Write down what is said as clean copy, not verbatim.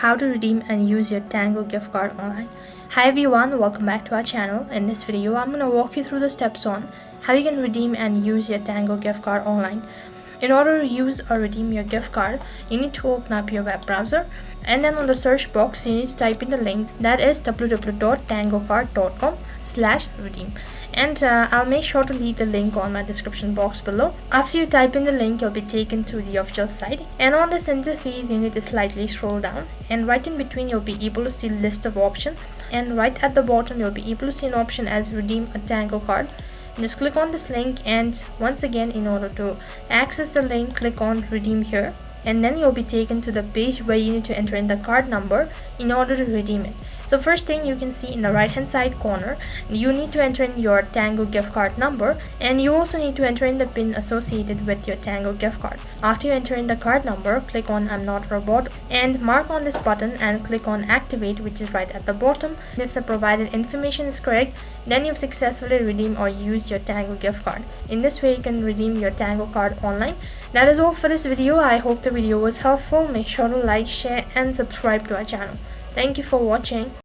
how to redeem and use your Tango gift card online. Hi everyone, welcome back to our channel. In this video, I'm going to walk you through the steps on how you can redeem and use your Tango gift card online. In order to use or redeem your gift card, you need to open up your web browser, and then on the search box, you need to type in the link that is www.tangocard.com/redeem. And I'll make sure to leave the link on my description box below. After you type in the link, you'll be taken to the official site, and on this interface you need to slightly scroll down, and right in between you'll be able to see a list of options, and right at the bottom you'll be able to see an option as redeem a Tango card. Just click on this link, and once again, in order to access the link, click on redeem here, and then you'll be taken to the page where you need to enter in the card number in order to redeem it. So first thing you can see in the right hand side corner, you need to enter in your Tango gift card number, and you also need to enter in the PIN associated with your Tango gift card. After you enter in the card number, click on I'm not a robot and mark on this button and click on activate, which is right at the bottom. If the provided information is correct, then you've successfully redeemed or used your Tango gift card. In this way you can redeem your Tango card online. That is all for this video. I hope the video was helpful. Make sure to like, share and subscribe to our channel. Thank you for watching.